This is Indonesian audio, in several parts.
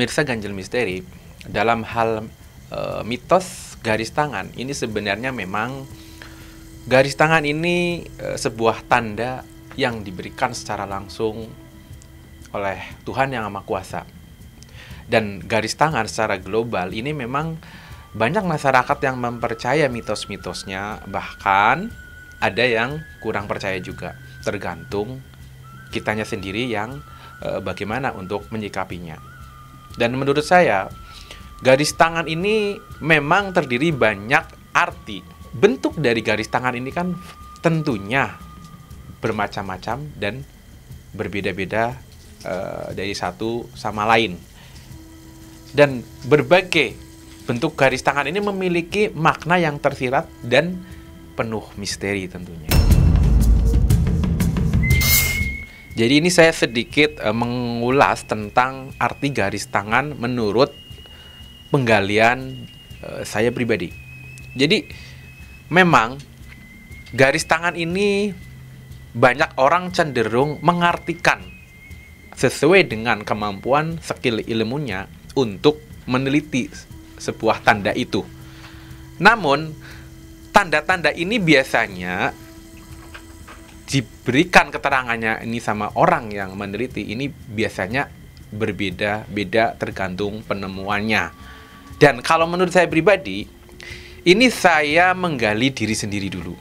pemirsa Ganjil Misteri, dalam hal mitos garis tangan ini sebenarnya memang garis tangan ini sebuah tanda yang diberikan secara langsung oleh Tuhan Yang Maha Kuasa. Dan garis tangan secara global ini memang banyak masyarakat yang mempercaya mitos-mitosnya, bahkan ada yang kurang percaya juga. Tergantung kitanya sendiri yang bagaimana untuk menyikapinya. Dan menurut saya, garis tangan ini memang terdiri banyak arti. Bentuk dari garis tangan ini kan tentunya bermacam-macam dan berbeda-beda dari satu sama lain. Dan berbagai bentuk garis tangan ini memiliki makna yang tersirat dan penuh misteri tentunya. Jadi ini saya sedikit mengulas tentang arti garis tangan menurut penggalian saya pribadi. Jadi memang garis tangan ini banyak orang cenderung mengartikan sesuai dengan kemampuan skill ilmunya untuk meneliti sebuah tanda itu. Namun tanda-tanda ini biasanya diberikan keterangannya ini sama orang yang meneliti, ini biasanya berbeda-beda tergantung penemuannya. Dan kalau menurut saya pribadi, ini saya menggali diri sendiri dulu.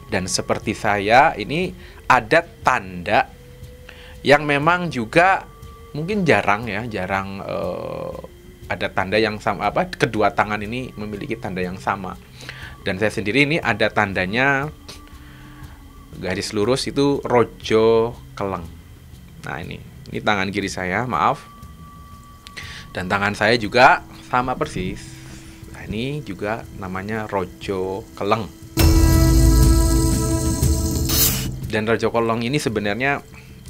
Dan seperti saya, ini ada tanda yang memang juga mungkin jarang ada tanda yang sama, kedua tangan ini memiliki tanda yang sama. Dan saya sendiri ini ada tandanya garis lurus itu rojo keleng. Nah ini tangan kiri saya, maaf. Dan tangan saya juga sama persis. Nah ini juga namanya rojo keleng. Dan rojo keleng ini sebenarnya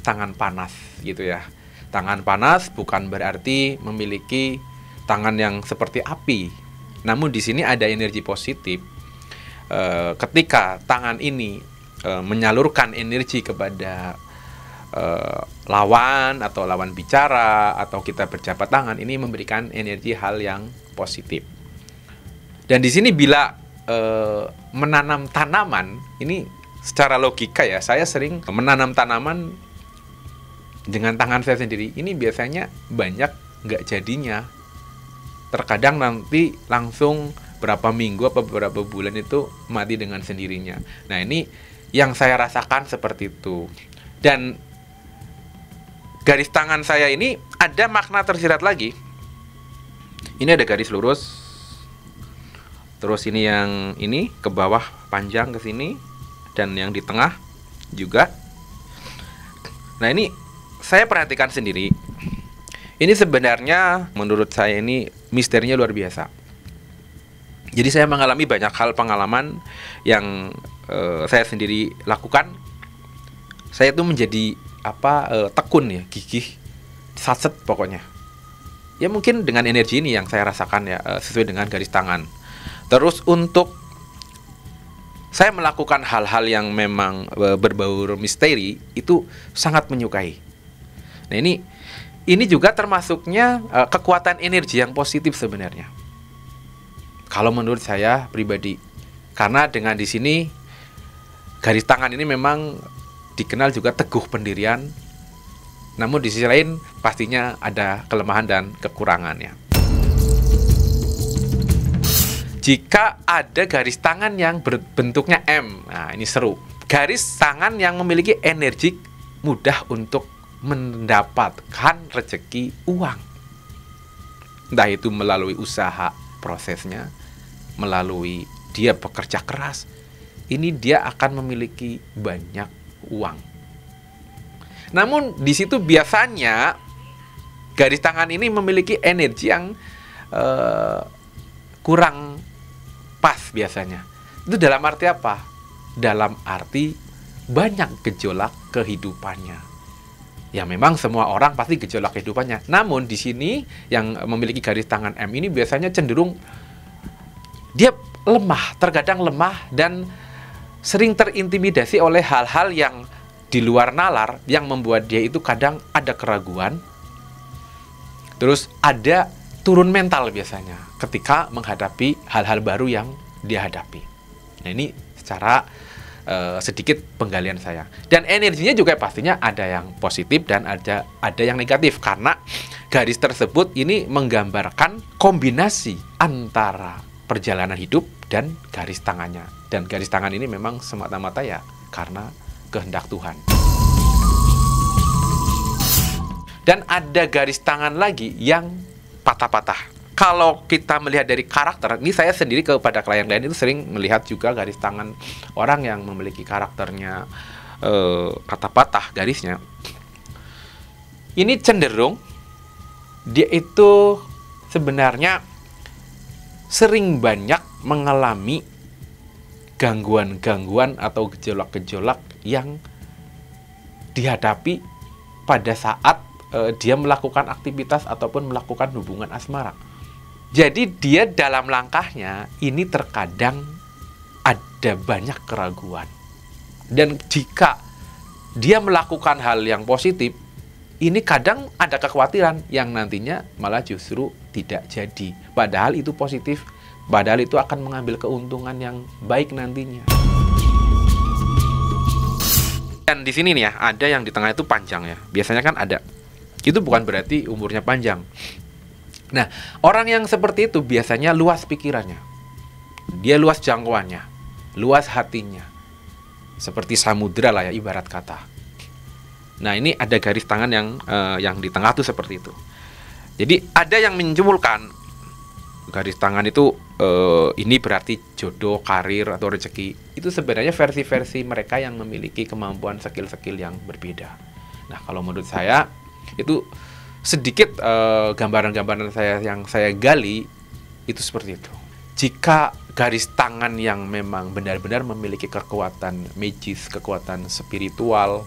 tangan panas gitu ya. Tangan panas bukan berarti memiliki tangan yang seperti api. Namun di sini ada energi positif. Ketika tangan ini menyalurkan energi kepada lawan atau lawan bicara atau kita berjabat tangan, ini memberikan energi hal yang positif. Dan di sini bila menanam tanaman, ini secara logika ya, saya sering menanam tanaman dengan tangan saya sendiri. Ini biasanya banyak nggak jadinya. Terkadang nanti langsung berapa minggu atau beberapa bulan itu mati dengan sendirinya. Nah ini yang saya rasakan seperti itu. Dan garis tangan saya ini ada makna tersirat lagi. Ini ada garis lurus. Terus ini yang ini ke bawah panjang ke sini, dan yang di tengah juga. Nah ini saya perhatikan sendiri. Ini sebenarnya menurut saya ini misterinya luar biasa. Jadi saya mengalami banyak hal pengalaman yang saya sendiri lakukan. Saya itu menjadi tekun ya, gigih, satset pokoknya. Ya mungkin dengan energi ini yang saya rasakan ya, sesuai dengan garis tangan. Terus untuk saya melakukan hal-hal yang memang berbau misteri itu sangat menyukai. Nah ini juga termasuknya kekuatan energi yang positif sebenarnya. Kalau menurut saya pribadi, karena dengan di sini garis tangan ini memang dikenal juga teguh pendirian, namun di sisi lain pastinya ada kelemahan dan kekurangannya. Jika ada garis tangan yang berbentuknya M, nah ini seru. Garis tangan yang memiliki energi mudah untuk mendapatkan rezeki uang. Entah itu melalui usaha prosesnya, melalui dia bekerja keras, ini dia akan memiliki banyak uang. Namun di situ biasanya garis tangan ini memiliki energi yang kurang pas biasanya. Itu dalam arti apa? Dalam arti banyak gejolak kehidupannya. Ya memang semua orang pasti gejolak kehidupannya. Namun di sini yang memiliki garis tangan M ini biasanya cenderung dia lemah, terkadang lemah dan sering terintimidasi oleh hal-hal yang di luar nalar yang membuat dia itu kadang ada keraguan, Terus ada turun mental biasanya ketika menghadapi hal-hal baru yang dia hadapi. Nah, ini secara sedikit penggalian saya. Dan energinya juga pastinya ada yang positif dan ada yang negatif, karena garis tersebut ini menggambarkan kombinasi antara perjalanan hidup dan garis tangannya. Dan garis tangan ini memang semata-mata ya karena kehendak Tuhan. Dan ada garis tangan lagi yang patah-patah. Kalau kita melihat dari karakter, ini saya sendiri kepada klien-klien itu sering melihat juga garis tangan orang yang memiliki karakternya kata patah garisnya. Ini cenderung dia itu sebenarnya sering banyak mengalami gangguan-gangguan atau gejolak-gejolak yang dihadapi pada saat dia melakukan aktivitas ataupun melakukan hubungan asmara. Jadi dia dalam langkahnya ini terkadang ada banyak keraguan. Dan jika dia melakukan hal yang positif, ini kadang ada kekhawatiran yang nantinya malah justru tidak jadi. Padahal itu positif, padahal itu akan mengambil keuntungan yang baik nantinya. Dan di sini nih ya, ada yang di tengah itu panjang ya. Biasanya kan ada. Itu bukan berarti umurnya panjang. Nah, orang yang seperti itu biasanya luas pikirannya. Dia luas jangkauannya, luas hatinya. Seperti samudra lah ya, ibarat kata. Nah, ini ada garis tangan yang di tengah tuh seperti itu. Jadi ada yang menyimpulkan garis tangan itu ini berarti jodoh, karir, atau rezeki. Itu sebenarnya versi-versi mereka yang memiliki kemampuan skill-skill yang berbeda. Nah, kalau menurut saya itu sedikit gambaran-gambaran yang saya gali itu seperti itu. Jika garis tangan yang memang benar-benar memiliki kekuatan magis, kekuatan spiritual,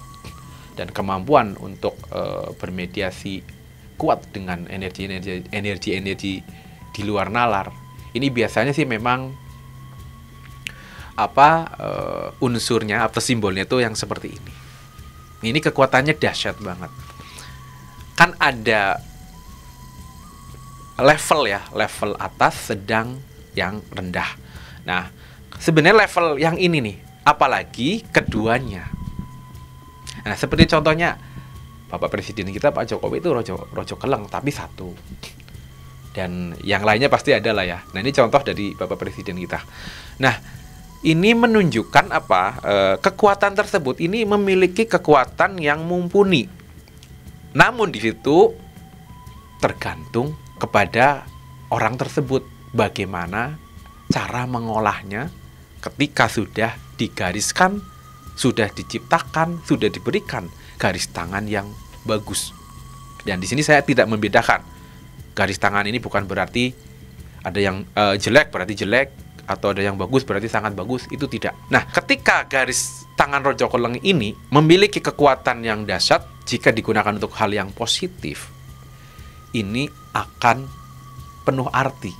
dan kemampuan untuk bermediasi kuat dengan energi-energi di luar nalar, ini biasanya sih memang unsurnya atau simbolnya itu yang seperti ini. Ini kekuatannya dahsyat banget. Kan ada level ya, level atas, sedang, yang rendah. Nah, sebenarnya level yang ini nih, apalagi keduanya. Nah, seperti contohnya Bapak Presiden kita Pak Jokowi itu rojo keleng tapi satu. Dan yang lainnya pasti ada lah ya. Nah, ini contoh dari Bapak Presiden kita. Nah, ini menunjukkan kekuatan tersebut ini memiliki kekuatan yang mumpuni. Namun di situ tergantung kepada orang tersebut bagaimana cara mengolahnya ketika sudah digariskan, sudah diciptakan, sudah diberikan garis tangan yang bagus. Dan di sini saya tidak membedakan. Garis tangan ini bukan berarti ada yang jelek berarti jelek, atau ada yang bagus berarti sangat bagus, itu tidak. Nah, ketika garis tangan rojo keleng ini memiliki kekuatan yang dahsyat, jika digunakan untuk hal yang positif, ini akan penuh arti.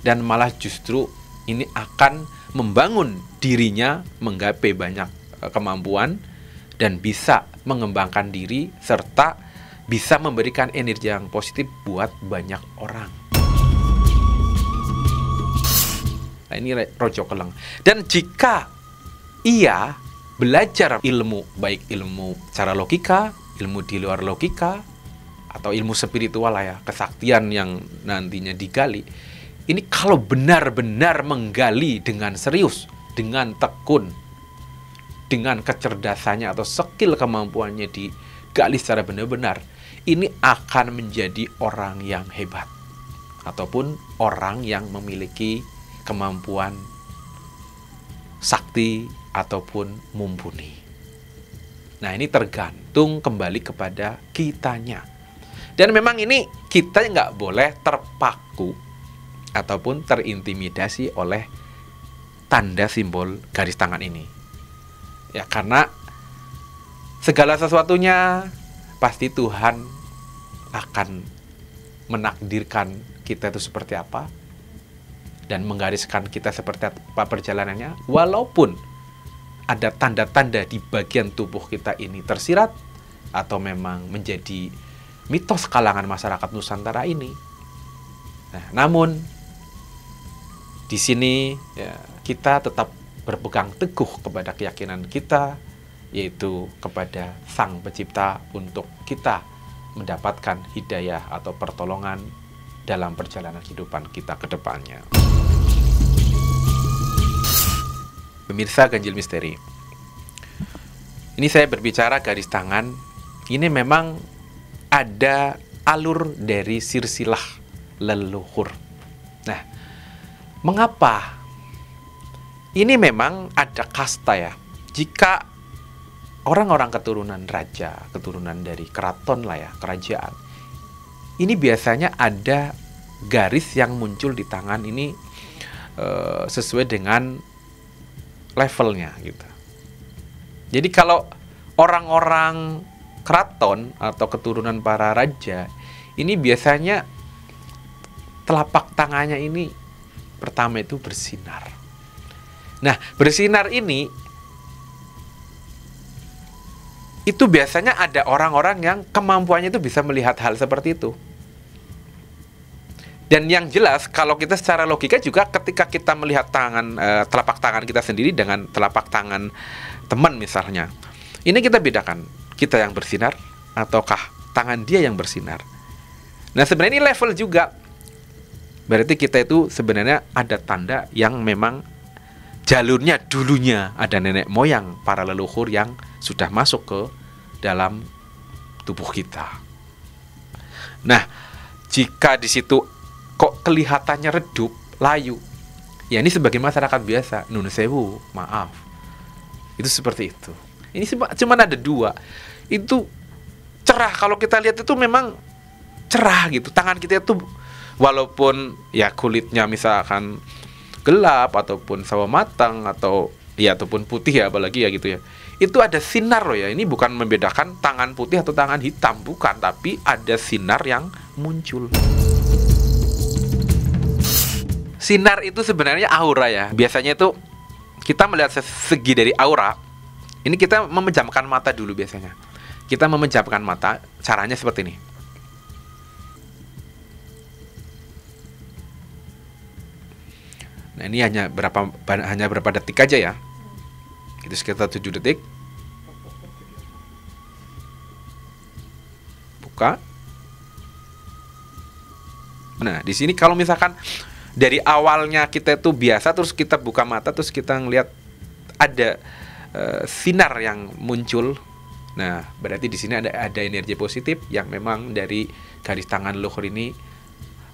Dan malah justru ini akan membangun dirinya menggapai banyak kemampuan dan bisa mengembangkan diri serta bisa memberikan energi yang positif buat banyak orang. Nah, ini rojo keleng. Dan jika ia belajar ilmu, baik ilmu secara logika, ilmu di luar logika, atau ilmu spiritual lah ya, kesaktian yang nantinya digali, ini kalau benar-benar menggali dengan serius, dengan tekun, dengan kecerdasannya atau skill kemampuannya digali secara benar-benar, ini akan menjadi orang yang hebat ataupun orang yang memiliki kemampuan sakti ataupun mumpuni. Nah, ini tergantung kembali kepada kitanya. Dan memang ini kita nggak boleh terpaku ataupun terintimidasi oleh tanda simbol garis tangan ini. Ya, karena segala sesuatunya pasti Tuhan akan menakdirkan kita itu seperti apa dan menggariskan kita seperti apa perjalanannya, walaupun ada tanda-tanda di bagian tubuh kita ini tersirat atau memang menjadi mitos kalangan masyarakat Nusantara ini. Nah, namun di sini ya, kita tetap berpegang teguh kepada keyakinan kita, yaitu kepada Sang Pencipta untuk kita mendapatkan hidayah atau pertolongan dalam perjalanan kehidupan kita ke depannya. Pemirsa Ganjil Misteri, ini saya berbicara garis tangan, ini memang ada alur dari silsilah leluhur. Nah, mengapa? Ini memang ada kasta ya. Jika orang-orang keturunan raja, keturunan dari keraton lah ya, kerajaan, ini biasanya ada garis yang muncul di tangan ini sesuai dengan levelnya gitu. Jadi kalau orang-orang keraton atau keturunan para raja, ini biasanya telapak tangannya ini pertama itu bersinar. Nah, bersinar ini itu biasanya ada orang-orang yang kemampuannya itu bisa melihat hal seperti itu. Dan yang jelas kalau kita secara logika juga ketika kita melihat telapak tangan kita sendiri dengan telapak tangan teman misalnya, ini kita bedakan, kita yang bersinar ataukah tangan dia yang bersinar. Nah, sebenarnya ini level juga. Berarti kita itu sebenarnya ada tanda yang memang jalurnya dulunya ada nenek moyang para leluhur yang sudah masuk ke dalam tubuh kita. Nah, jika di situ kok kelihatannya redup, layu, ya ini sebagai masyarakat biasa, nun sewu, maaf. Itu seperti itu. Ini cuma ada dua. Itu cerah, kalau kita lihat itu memang cerah gitu. Tangan kita itu walaupun ya kulitnya misalkan gelap ataupun sawo matang atau ya ataupun putih ya, apalagi ya gitu ya. Itu ada sinar loh ya. Ini bukan membedakan tangan putih atau tangan hitam, bukan, tapi ada sinar yang muncul. Sinar itu sebenarnya aura ya. Biasanya itu kita melihat segi dari aura. Ini kita memejamkan mata dulu biasanya. Kita memejamkan mata, caranya seperti ini. Nah, ini hanya berapa detik aja ya. Itu sekitar 7 detik. Buka. Nah, di sini kalau misalkan dari awalnya kita itu biasa, terus kita buka mata, terus kita ngelihat ada sinar yang muncul. Nah, berarti di sini ada energi positif yang memang dari garis tangan leluhur ini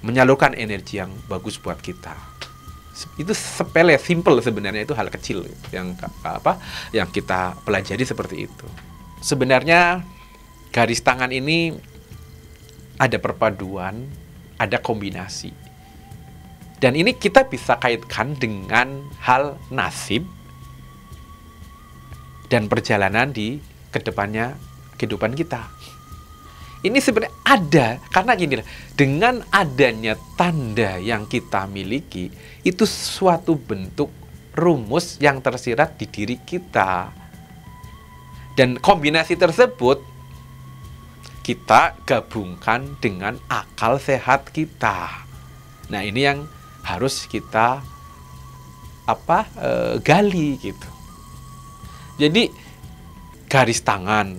menyalurkan energi yang bagus buat kita. Itu sepele, simple sebenarnya, itu hal kecil yang kita pelajari seperti itu. Sebenarnya garis tangan ini ada perpaduan, ada kombinasi. Dan ini kita bisa kaitkan dengan hal nasib dan perjalanan di kedepannya kehidupan kita. Ini sebenarnya ada, karena gini lah, dengan adanya tanda yang kita miliki, itu suatu bentuk rumus yang tersirat di diri kita. Dan kombinasi tersebut kita gabungkan dengan akal sehat kita. Nah, ini yang harus kita gali gitu. Jadi garis tangan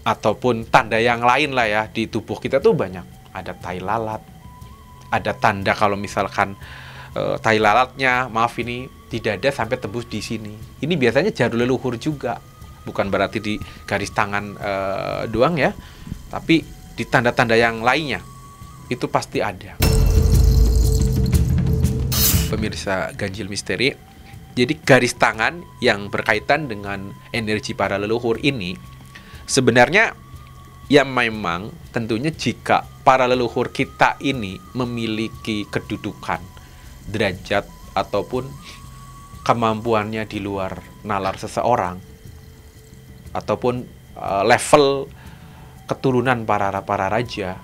ataupun tanda yang lain lah ya di tubuh kita tuh banyak. Ada tai lalat, ada tanda kalau misalkan tai lalatnya, maaf ini tidak ada sampai tembus di sini. Ini biasanya jalur leluhur juga, bukan berarti di garis tangan doang ya, tapi di tanda-tanda yang lainnya itu pasti ada. Pemirsa Ganjil Misteri, jadi garis tangan yang berkaitan dengan energi para leluhur ini sebenarnya ya memang tentunya jika para leluhur kita ini memiliki kedudukan, derajat ataupun kemampuannya di luar nalar seseorang ataupun level keturunan para raja,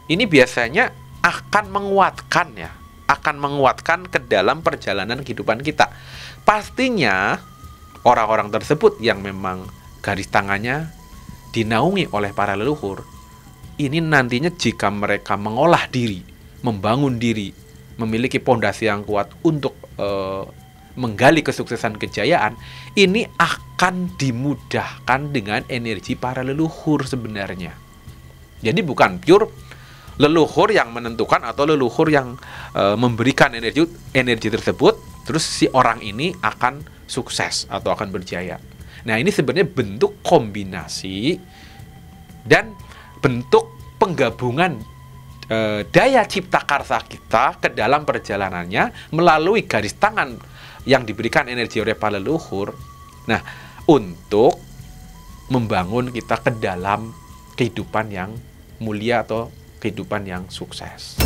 ini biasanya akan menguatkan ke dalam perjalanan kehidupan kita. Pastinya orang-orang tersebut yang memang garis tangannya dinaungi oleh para leluhur, ini nantinya jika mereka mengolah diri, membangun diri, memiliki pondasi yang kuat untuk menggali kesuksesan kejayaan, ini akan dimudahkan dengan energi para leluhur sebenarnya. Jadi bukan pure leluhur yang menentukan atau leluhur yang memberikan energi tersebut, terus si orang ini akan sukses atau akan berjaya. Nah, ini sebenarnya bentuk kombinasi dan bentuk penggabungan daya cipta karsa kita ke dalam perjalanannya melalui garis tangan yang diberikan energi oleh para leluhur. Nah, untuk membangun kita ke dalam kehidupan yang mulia atau kehidupan yang sukses.